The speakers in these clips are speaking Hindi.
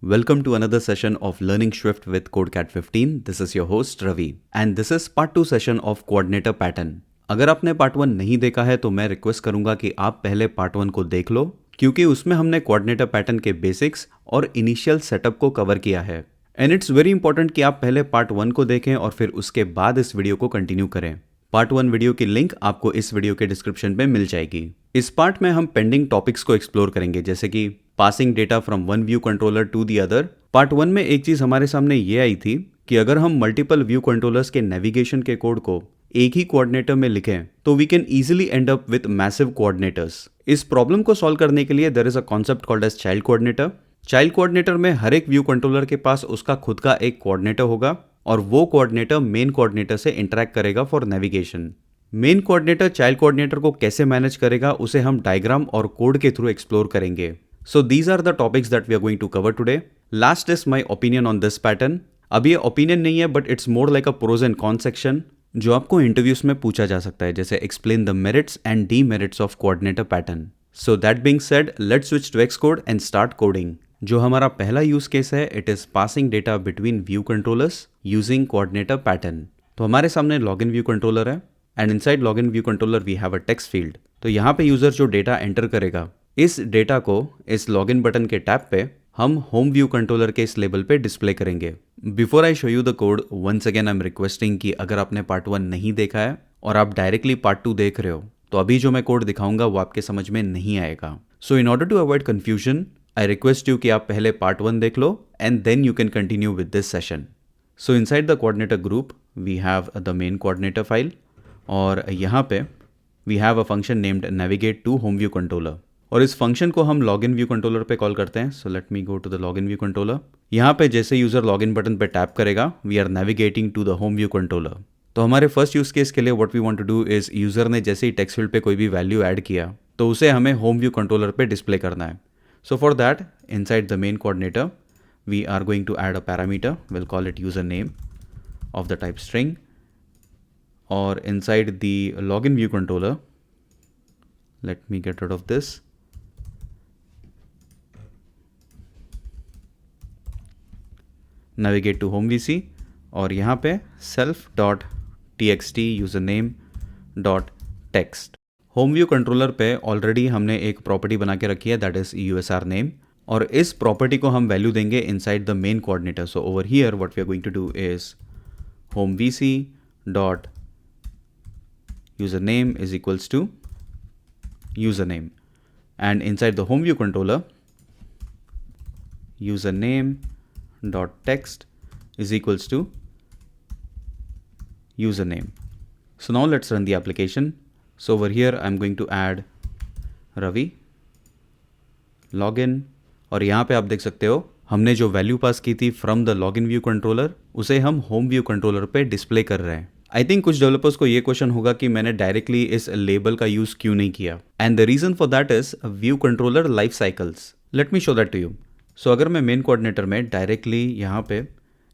Welcome to another session of Learning Swift with CodeCat 15. This is your host Ravi and this is part 2 session of Coordinator Pattern. अगर आपने पार्ट 1 नहीं देखा है तो मैं रिक्वेस्ट करूंगा कि आप पहले पार्ट 1 को देख लो क्योंकि उसमें हमने कोऑर्डिनेटर पैटर्न के बेसिक्स और इनिशियल सेटअप को कवर किया है एंड इट्स वेरी इंपॉर्टेंट कि आप पहले पार्ट 1 को देखें और फिर उसके बाद इस वीडियो को कंटिन्यू करें। पार्ट 1 वीडियो की लिंक आपको इस वीडियो के डिस्क्रिप्शन में मिल जाएगी। इस पार्ट में हम पेंडिंग टॉपिक्स को एक्सप्लोर करेंगे जैसे कि passing data from one view controller to the other. Part 1 में एक चीज हमारे सामने ये आई थी कि अगर हम मल्टीपल व्यू कंट्रोलर्स के नेविगेशन के कोड को एक ही कोऑर्डिनेटर में लिखें तो we can easily end up with massive coordinators. इस प्रॉब्लम को सॉल्व करने के लिए there is a concept called as child coordinator. Child coordinator में हर एक व्यू कंट्रोलर के पास उसका खुद का एक कोऑर्डिनेटर होगा और वो कोऑर्डिनेटर मेन कोऑर्डिनेटर से इंटरेक्ट करेगा for navigation. Main coordinator child coordinator को कैसे मैनेज करेगा उसे हम डायग्राम और कोड के थ्रू एक्सप्लोर करेंगे। So these are the topics that we are going to cover today. Last is my opinion on this pattern. अब ये ओपिनियन नहीं है but it's more like a pros and con section जो आपको इंटरव्यूज में पूछा जा सकता है, जैसे explain the merits and demerits of coordinator pattern. So that being said let's switch to Xcode and start coding. जो हमारा पहला यूज केस है it is passing data between view controllers using coordinator pattern. तो हमारे सामने लॉगिन व्यू कंट्रोलर है and inside login view controller we have a text field. तो यहाँ पे यूजर जो डेटा एंटर करेगा इस डेटा को इस लॉगिन बटन के टैब पे हम होम व्यू कंट्रोलर के इस लेबल पे डिस्प्ले करेंगे। Before I show you the code once again I am requesting कि अगर आपने पार्ट 1 नहीं देखा है और आप डायरेक्टली पार्ट 2 देख रहे हो तो अभी जो मैं कोड दिखाऊंगा वो आपके समझ में नहीं आएगा। So in order to avoid confusion I request you कि आप पहले पार्ट 1 देख लो and then you can continue with this session. So inside the coordinator group we have the main coordinator file और यहाँ पे we have a function named navigate to home view controller और इस फंक्शन को हम लॉगिन व्यू कंट्रोलर पे कॉल करते हैं। So let me go to the login view controller. यहाँ पे जैसे यूजर लॉगिन बटन पे टैप करेगा we are navigating to the home view controller. तो हमारे फर्स्ट यूज केस के लिए what we want to do is user ने जैसे ही टेक्स्ट फील्ड पे कोई भी वैल्यू ऐड किया तो उसे हमें होम व्यू कंट्रोलर पे डिस्प्ले करना है। So for that inside the main coordinator we are going to add a parameter, will call it user name of the type string और inside the login view controller let me get rid of this navigate to home vc और यहाँ पे self.txt username .text। Home view controller पे ऑलरेडी हमने एक प्रॉपर्टी बना के रखी है दैट इज usr name और इस प्रॉपर्टी को हम वैल्यू देंगे inside the main coordinator. So over here what we are going to do is home vc dot username is equals to username and inside the home view controller username dot text is equals to username. So now let's run the application. So over here I'm going to add Ravi login और यहाँ पे आप देख सकते हो हमने जो वैल्यू पास की थी from the login view controller उसे हम होम व्यू कंट्रोलर पे डिस्प्ले कर रहे हैं। आई थिंक कुछ डेवलपर्स को ये क्वेश्चन होगा कि मैंने डायरेक्टली इस लेबल का यूज क्यों नहीं किया and the reason for that is view controller life cycles. Let me show that to you. So अगर मैं मेन कोऑर्डिनेटर में डायरेक्टली यहाँ पे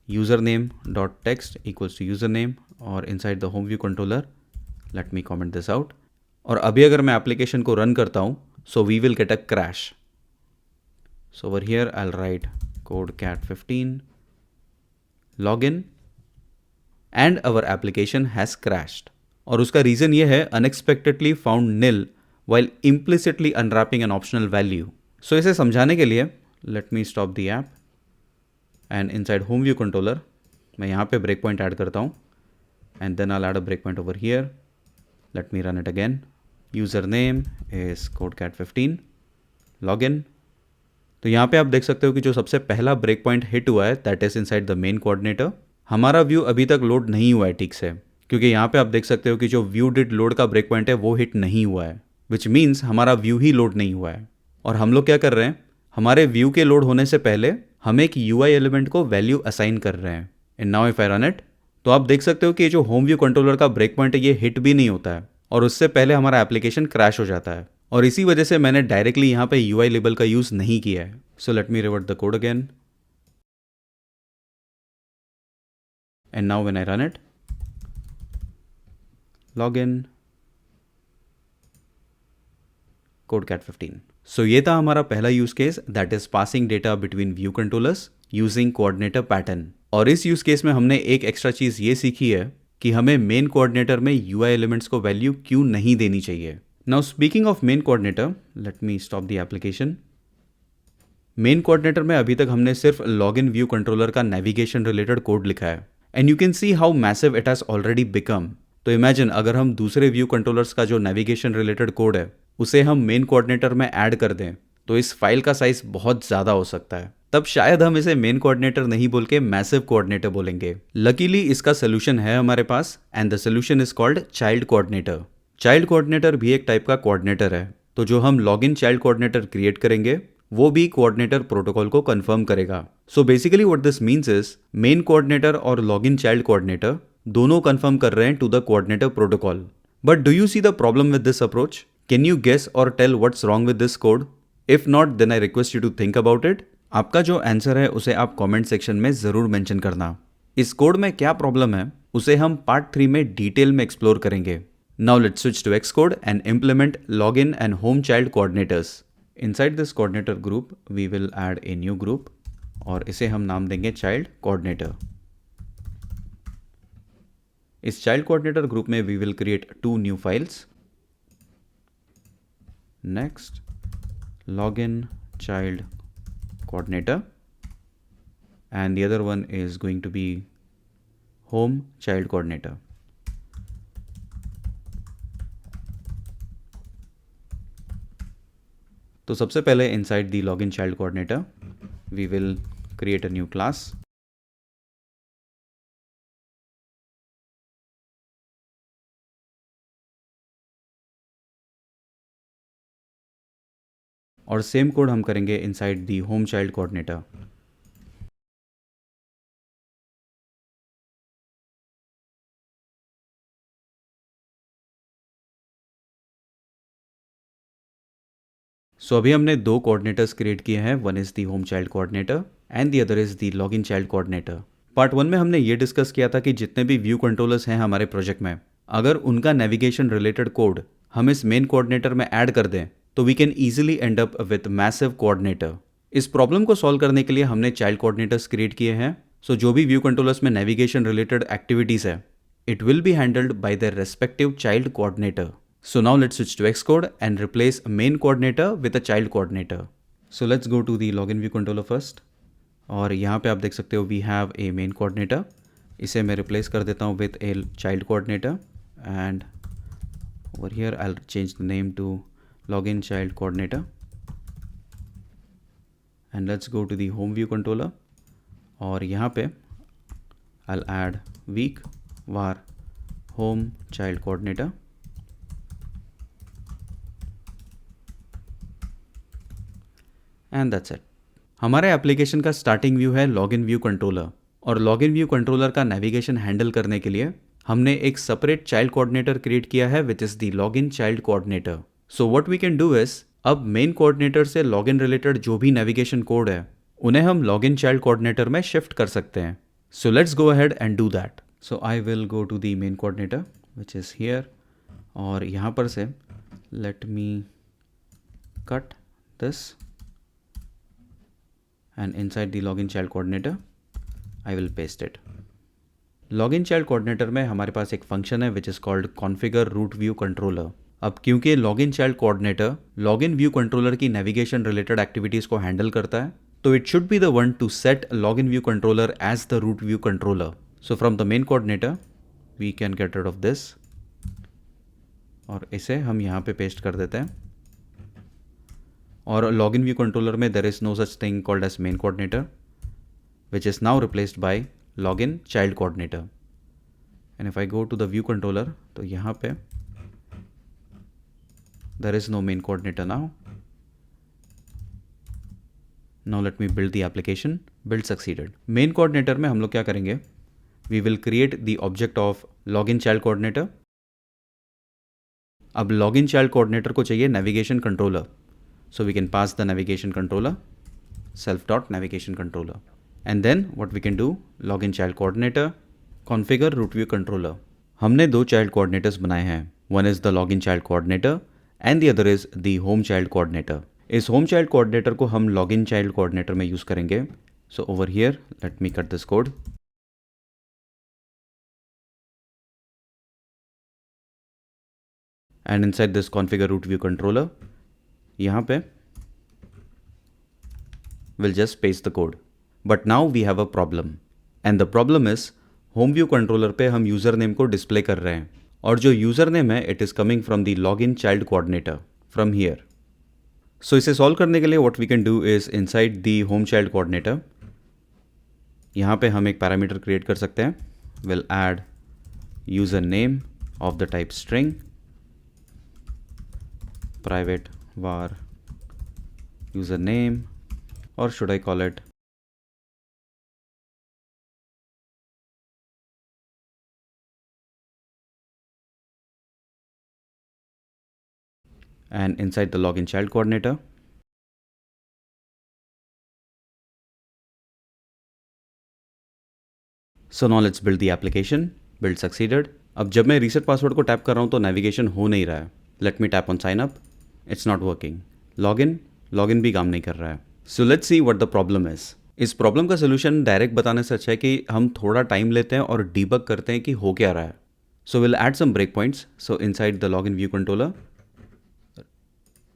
user name dot text equals to user name और inside the home view controller let me comment this out और अभी अगर मैं एप्लीकेशन को रन करता हूँ so we will get a crash. So over here I will write CodeCat 15 login and our application has crashed और उसका रीजन ये है unexpectedly found nil while implicitly unwrapping an optional value। So इसे समझाने के लिए let me stop the app and inside home view controller मैं यहाँ पे break point ऐड करता हूँ and then I'll add a break point over here। Let me run it again। username is CodeCat 15 login। तो यहाँ पे आप देख सकते हो कि जो सबसे पहला ब्रेक पॉइंट हिट हुआ है that is inside the main coordinator. हमारा व्यू अभी तक लोड नहीं हुआ है ठीक से क्योंकि यहाँ पे आप देख सकते हो कि जो व्यू डिड लोड का ब्रेक पॉइंट है वो हिट नहीं हुआ है विच मीन्स हमारा व्यू ही लोड नहीं हुआ है। और हम लोग क्या कर रहे हैं हमारे व्यू के लोड होने से पहले हम एक UI एलिमेंट को वैल्यू असाइन कर रहे हैं। And now if I run it तो आप देख सकते हो कि जो होम व्यू कंट्रोलर का ब्रेक पॉइंट है ये हिट भी नहीं होता है और उससे पहले हमारा एप्लीकेशन क्रैश हो जाता है और इसी वजह से मैंने डायरेक्टली यहाँ पे UI लेबल का यूज नहीं किया है। सो let me revert the code again and now when I run it login CodeCat 15। सो ये था हमारा पहला use case, that is passing data between view controllers using coordinator pattern. और इस यूज केस में हमने एक एक्स्ट्रा चीज़ ये सीखी है कि हमें मेन कोऑर्डिनेटर में यूआई एलिमेंट्स को वैल्यू क्यों नहीं देनी चाहिए। Now speaking of main coordinator, late me stop the application. Main coordinator में अभी तक हमने सिर्फ लॉगिन व्यू कंट्रोलर का नेविगेशन रिलेटेड कोड लिखा है and you can see how massive it has already become. तो इमेजिन अगर हम दूसरे व्यू कंट्रोलर्स का जो नेविगेशन रिलेटेड कोड है उसे हम मेन कोऑर्डिनेटर में ऐड कर दें तो इस फाइल का साइज बहुत ज़्यादा हो सकता है। तब शायद हम इसे मेन कोऑर्डिनेटर नहीं बोल के मैसिव कोऑर्डिनेटर बोलेंगे। लकीली इसका सोल्यूशन है हमारे पास and the solution is called child coordinator. Child coordinator भी एक टाइप का कोऑर्डिनेटर है, तो जो हम लॉगिन चाइल्ड कोऑर्डिनेटर क्रिएट करेंगे वो भी कोऑर्डिनेटर प्रोटोकॉल को कंफर्म करेगा। So basically what this means is main coordinator और लॉगिन चाइल्ड कोऑर्डिनेटर दोनों कंफर्म कर रहे हैं to the coordinator protocol. But do you see the problem with this approach? Can you guess और tell what's wrong with this code? If not then I request you to think about it. आपका जो आंसर है उसे आप कमेंट सेक्शन में ज़रूर मेंशन करना। इस कोड में क्या प्रॉब्लम है उसे हम पार्ट 3 में डिटेल में एक्सप्लोर करेंगे। Now let's switch to Xcode and implement login and home child coordinators. Inside this coordinator group we will add a new group और इसे हम नाम देंगे चाइल्ड कोऑर्डिनेटर। इस चाइल्ड कोऑर्डिनेटर ग्रुप में we will create 2 new files. Next login child coordinator and the other one is going to be home child coordinator. तो सबसे पहले inside the login child coordinator we will create a new class और सेम कोड हम करेंगे inside the home child coordinator. So अभी हमने 2 कोऑर्डिनेटर्स क्रिएट किए हैं, one is the home child coordinator and the other is the login child coordinator. Part 1 में हमने ये डिस्कस किया था कि जितने भी व्यू कंट्रोलर्स हैं हमारे प्रोजेक्ट में, अगर उनका नेविगेशन रिलेटेड कोड हम इस मेन कोऑर्डिनेटर में ऐड कर दें तो we can easily end up with massive coordinator. इस प्रॉब्लम को सॉल्व करने के लिए हमने चाइल्ड कोऑर्डिनेटर्स क्रिएट किए हैं। सो जो भी व्यू कंट्रोलर्स में नेविगेशन रिलेटेड एक्टिविटीज़ है it will be handled by their respective child coordinator. So now let's switch to Xcode and replace main coordinator with a child coordinator. So let's go to the login view controller first. और यहाँ पे आप देख सकते हो we have a main coordinator. इसे मैं replace कर देता हूँ with a child coordinator and over here I'll change the name to login child coordinator. And let's go to the home view controller. और यहाँ पे I'll add week var home child coordinator. And that's it. हमारे एप्लीकेशन का स्टार्टिंग व्यू है लॉगिन व्यू कंट्रोलर और लॉगिन व्यू कंट्रोलर का नेविगेशन हैंडल करने के लिए हमने एक सेपरेट चाइल्ड कोऑर्डिनेटर क्रिएट किया है which is the login child coordinator. So what we can do is अब मेन कोऑर्डिनेटर से लॉगिन रिलेटेड जो भी नेविगेशन कोड है उन्हें हम लॉगिन चाइल्ड कोऑर्डिनेटर में शिफ्ट कर सकते हैं। So let's go ahead and do that. So I will go to the main coordinator which is here और यहाँ पर से let me cut this and inside the login child coordinator I will paste it. login child coordinator में हमारे पास एक फंक्शन है which is called configure root view controller. अब क्योंकि login child coordinator login view controller की navigation related activities को handle करता है तो it should be the one to set login view controller as the root view controller. So from the main coordinator we can get rid of this और इसे हम यहाँ पे पेस्ट कर देते हैं। और लॉगिन व्यू कंट्रोलर में there is no such thing called as main coordinator which is now replaced by login child coordinator. And if I go to the view controller तो यहाँ पे there is no main coordinator now. Now let me build the application. Build succeeded. Main coordinator में हम लोग क्या करेंगे, we will create the object of login child coordinator. अब लॉगिन चाइल्ड कोऑर्डिनेटर को चाहिए navigation controller, so we can pass the navigation controller self.navigation controller and then what we can do login child coordinator configure root view controller। हमने 2 child coordinators बनाए हैं, one is the login child coordinator and the other is the home child coordinator. इस होम चाइल्ड कोऑर्डिनेटर को हम लॉगिन चाइल्ड कोऑर्डिनेटर में यूज करेंगे। So over here let me cut this code. And inside this configure root view controller, यहाँ पे we'll just paste the code. But now we have a problem. And the problem is home view controller पे हम यूज़र नेम को डिस्प्ले कर रहे हैं और जो यूज़र नेम है it is coming from the login child coordinator from here. So इसे सॉल्व करने के लिए what we can do is inside the home child coordinator यहाँ पे हम एक पैरामीटर क्रिएट कर सकते हैं। Will add user name of the type string private var user name, or should I call it and inside the login child coordinator so now let's build the application। build succeeded। अब जब मैं रीसेट पासवर्ड को टैप कर रहा हूँ तो नेविगेशन हो नहीं रहा है। Let me tap on sign up, it's not working. Login भी काम नहीं कर रहा है। So let's see what the problem is. इस प्रॉब्लम का सोल्यूशन डायरेक्ट बताने से अच्छा है कि हम थोड़ा टाइम लेते हैं और डीबग करते हैं कि हो क्या रहा है। So will add some break points. So inside the login view controller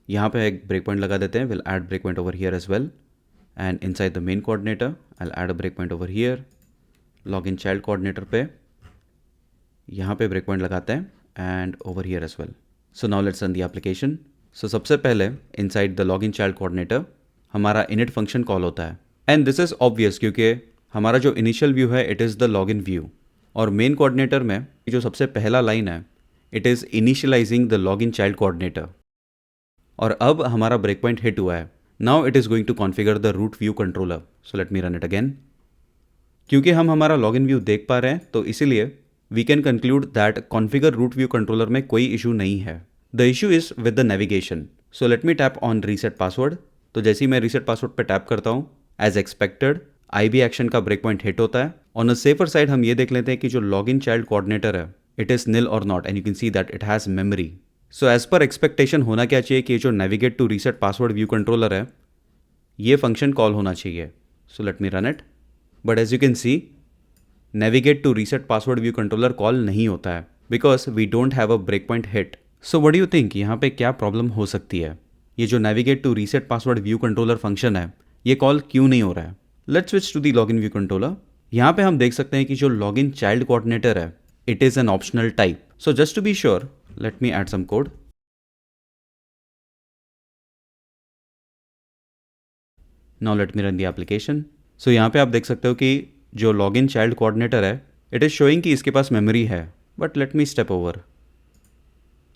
यहाँ पे एक ब्रेक पॉइंट लगा देते हैं। Will add break point over here as well and inside the main coordinator I will add a break point over here. Login child coordinator पे यहाँ पे ब्रेक पॉइंट लगाते हैं and over here as well. So now let's run the application. So सबसे पहले inside the login child coordinator हमारा इनिट फंक्शन कॉल होता है एंड दिस इज ऑब्वियस क्योंकि हमारा जो इनिशियल व्यू है it is the login view और मेन कोऑर्डिनेटर में जो सबसे पहला लाइन है it is initializing the login child coordinator. और अब हमारा ब्रेक पॉइंट हिट हुआ है। Now it is going to configure the root view controller. So let me run it again. क्योंकि हम हमारा लॉगिन व्यू देख पा रहे हैं तो इसीलिए we can conclude that configure root view controller में कोई इशू नहीं है। The issue is with the navigation. So let me tap on reset password. तो जैसे ही मैं रीसेट पासवर्ड पे टैप करता हूँ एज एक्सपेक्टेड IB एक्शन का ब्रेक पॉइंट हिट होता है। ऑन अ सेफर साइड हम ये देख लेते हैं कि जो लॉगिन चाइल्ड कोऑर्डिनेटर है इट इज़ निल और not and you can see that it has memory. So as per expectation होना क्या चाहिए कि जो navigate to reset password view controller है ये फंक्शन कॉल होना चाहिए। So let me run it. But as you can see navigate to reset password view controller call नहीं होता है because we don't have a break point hit. So what do you think यहाँ पे क्या प्रॉब्लम हो सकती है? ये जो navigate to reset password view controller function है ये कॉल क्यों नहीं हो रहा है? Let's switch to the login view controller. यहाँ पे हम देख सकते हैं कि जो लॉगिन चाइल्ड कोऑर्डिनेटर है it is an optional type. So just to be sure let me add some code. Now let me run the application. सो यहाँ पे आप देख सकते हो कि जो लॉगिन चाइल्ड कोऑर्डिनेटर है इट इज़ शोइंग कि इसके पास मेमोरी है। But let me step over.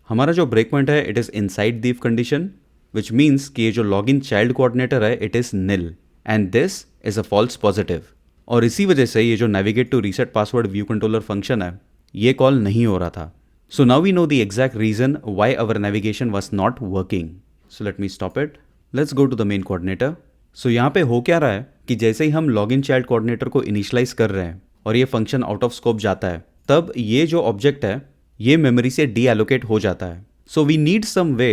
हमारा जो ब्रेक पॉइंट है it is inside the if condition which means कि ये जो लॉगिन चाइल्ड कोऑर्डिनेटर है it is nil and this is a false positive. और इसी वजह से ये जो navigate to reset password view controller function है ये कॉल नहीं हो रहा था। So now we know the exact reason why our navigation was not working. So let me stop it. Let's go to the main coordinator. So यहाँ पे हो क्या रहा है कि जैसे ही हम लॉगिन चाइल्ड कोऑर्डिनेटर को इनिशियलाइज कर रहे हैं और ये फंक्शन आउट ऑफ स्कोप जाता है तब ये जो ऑब्जेक्ट है ये मेमोरी से डी एलोकेट हो जाता है। So we need some way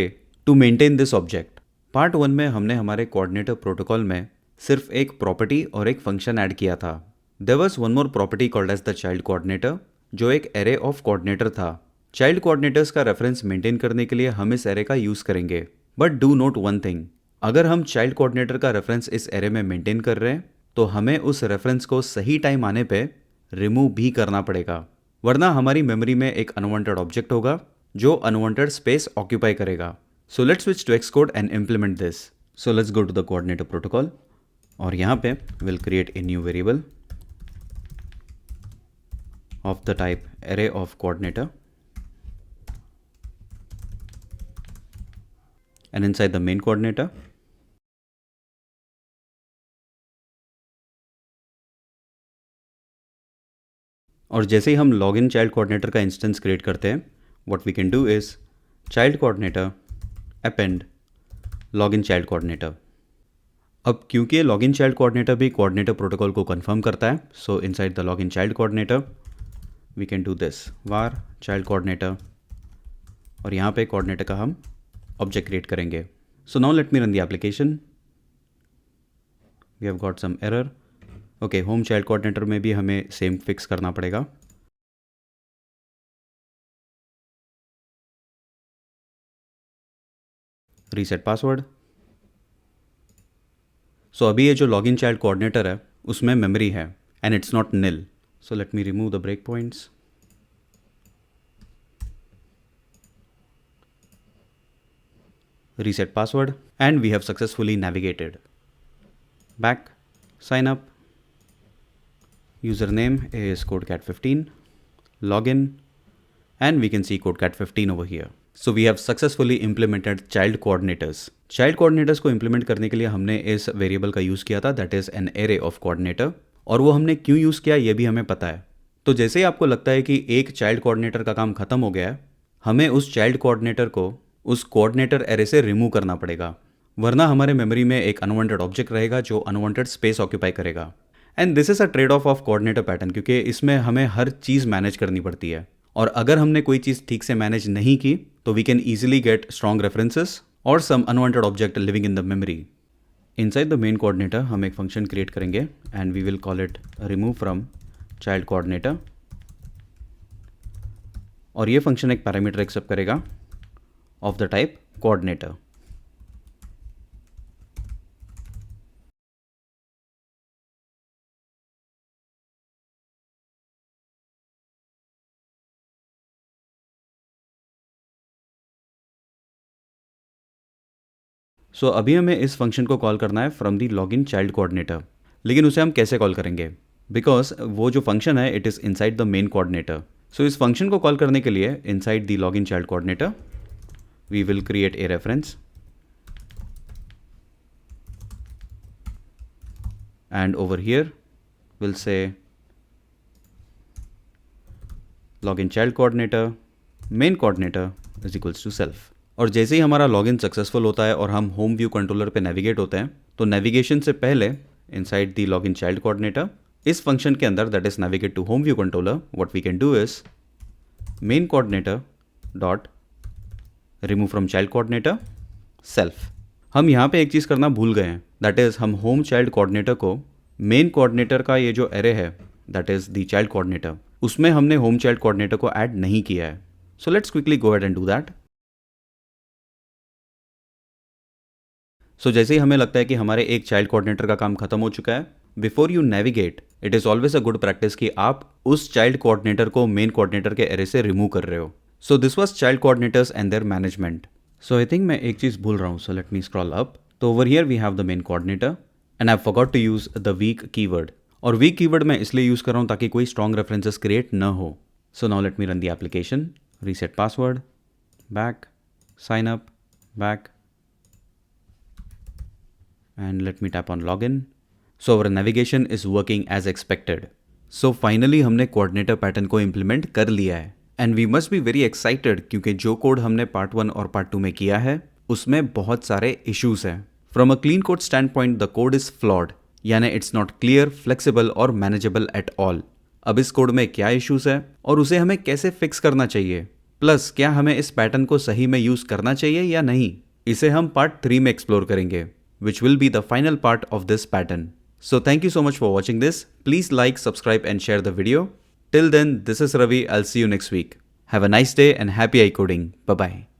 to maintain this object. Part 1 में हमने हमारे कोऑर्डिनेटर प्रोटोकॉल में सिर्फ एक प्रॉपर्टी और एक फंक्शन ऐड किया था। There was one more property called as the child coordinator जो एक एरे ऑफ कोऑर्डिनेटर था। चाइल्ड कोऑर्डिनेटर्स का रेफरेंस मेंटेन करने के लिए हम इस एरे का यूज़ करेंगे। But do not one thing, अगर हम चाइल्ड कोऑर्डिनेटर का रेफरेंस इस एरे में मेंटेन कर रहे हैं तो हमें उस रेफरेंस को सही टाइम आने पे रिमूव भी करना पड़ेगा, वरना हमारी मेमोरी में एक अनवांटेड ऑब्जेक्ट होगा जो अनवांटेड स्पेस ऑक्यूपाई करेगा। So let's switch to Xcode and implement this. So let's go to the coordinator protocol और यहाँ पे will create a new variable of the type array of coordinator and inside the main coordinator और जैसे ही हम लॉगिन चाइल्ड कोऑर्डिनेटर का इंस्टेंस क्रिएट करते हैं what we can do is child coordinator append login child coordinator. अब क्योंकि ये लॉगिन चाइल्ड कोऑर्डिनेटर भी कोऑर्डिनेटर प्रोटोकॉल को कंफर्म करता है so inside the login child coordinator we can do this var child coordinator और यहाँ पे कोऑर्डिनेटर का हम ऑब्जेक्ट क्रिएट करेंगे. So now let me run the application. We have got some error. Okay, home child coordinator में भी हमें सेम फिक्स करना पड़ेगा. Reset password. सो अभी ये जो लॉगिन चाइल्ड कोऑर्डिनेटर है उसमें मेमोरी है and it's not nil. So let me remove the break points. Reset password, and we have successfully navigated. Back, sign up. Username is CodeCat15. Login, and we can see CodeCat15 over here. So we have successfully implemented child coordinators. Child coordinators को implement करने के लिए हमने इस variable का use किया था, that is an array of coordinator. और वो हमने क्यों यूज़ किया ये भी हमें पता है. तो जैसे ही आपको लगता है कि एक चाइल्ड कोऑर्डिनेटर का काम खत्म हो गया है, हमें उस चाइल्ड कोऑर्डिनेटर को उस कोऑर्डिनेटर एरे से रिमूव करना पड़ेगा, वरना हमारे मेमोरी में एक अनवांटेड ऑब्जेक्ट रहेगा जो अनवांटेड स्पेस ऑक्यूपाई करेगा. And this is a trade off coordinator pattern, क्योंकि इसमें हमें हर चीज़ मैनेज करनी पड़ती है, और अगर हमने कोई चीज़ ठीक से मैनेज नहीं की तो we can easily get strong references और some unwanted object living in the memory. Inside the main coordinator हम एक फंक्शन क्रिएट करेंगे and we will call it remove from child coordinator. और ये फंक्शन एक पैरामीटर एक्सेप्ट करेगा of the type coordinator. So अभी हमें इस फंक्शन को कॉल करना है from the login child coordinator. लेकिन उसे हम कैसे कॉल करेंगे, बिकॉज वो जो फंक्शन है it is inside the main coordinator. So इस फंक्शन को कॉल करने के लिए inside the login child coordinator we will create a reference, and over here we'll say login child coordinator main coordinator is equals to self. और जैसे ही हमारा लॉगिन सक्सेसफुल होता है और हम होम व्यू कंट्रोलर पे नेविगेट होते हैं तो नेविगेशन से पहले inside the login child coordinator इस फंक्शन के अंदर that is navigate to home view controller, what we can do is main coordinator dot remove from child coordinator self. हम यहाँ पे एक चीज़ करना भूल गए हैं, दैट इज़ हम होम चाइल्ड कोऑर्डिनेटर को मेन कोऑर्डिनेटर का ये जो एरे है that is the child coordinator, उसमें हमने होम चाइल्ड कोऑर्डिनेटर को ऐड नहीं किया है. So let's quickly go ahead and do that. So जैसे ही हमें लगता है कि हमारे एक चाइल्ड कोऑर्डिनेटर का काम खत्म हो चुका है, before you navigate it is always a good practice कि आप उस चाइल्ड कोऑर्डिनेटर को मेन कोऑर्डिनेटर के एरे से रिमूव कर रहे हो. So this was child coordinators and their management. So I think मैं एक चीज़ भूल रहा हूँ. So let me scroll up. तो over here we have the main coordinator and I forgot to use the weak keyword. और weak keyword मैं इसलिए यूज़ कर रहा हूँ ताकि कोई strong references create न हो. So now let me run the application. Reset password. Back. Sign up. Back. And let me tap on login. So our navigation is working as expected. So finally हमने coordinator pattern को implement कर लिया है. And we must be very excited क्योंकि जो कोड हमने पार्ट 1 और पार्ट 2 में किया है उसमें बहुत सारे इश्यूज हैं. From a clean code stand point the code is flawed, यानी इट्स नॉट क्लियर, फ्लेक्सिबल और मैनेजेबल एट ऑल. अब इस कोड में क्या इश्यूज है और उसे हमें कैसे फिक्स करना चाहिए, प्लस क्या हमें इस पैटर्न को सही में यूज करना चाहिए या नहीं, इसे हम पार्ट 3 में एक्सप्लोर करेंगे, which will be the final part of this pattern. So thank you so much for watching this. Please like, subscribe and share the video. Till then, this is Ravi. I'll see you next week. Have a nice day and happy coding. Bye-bye.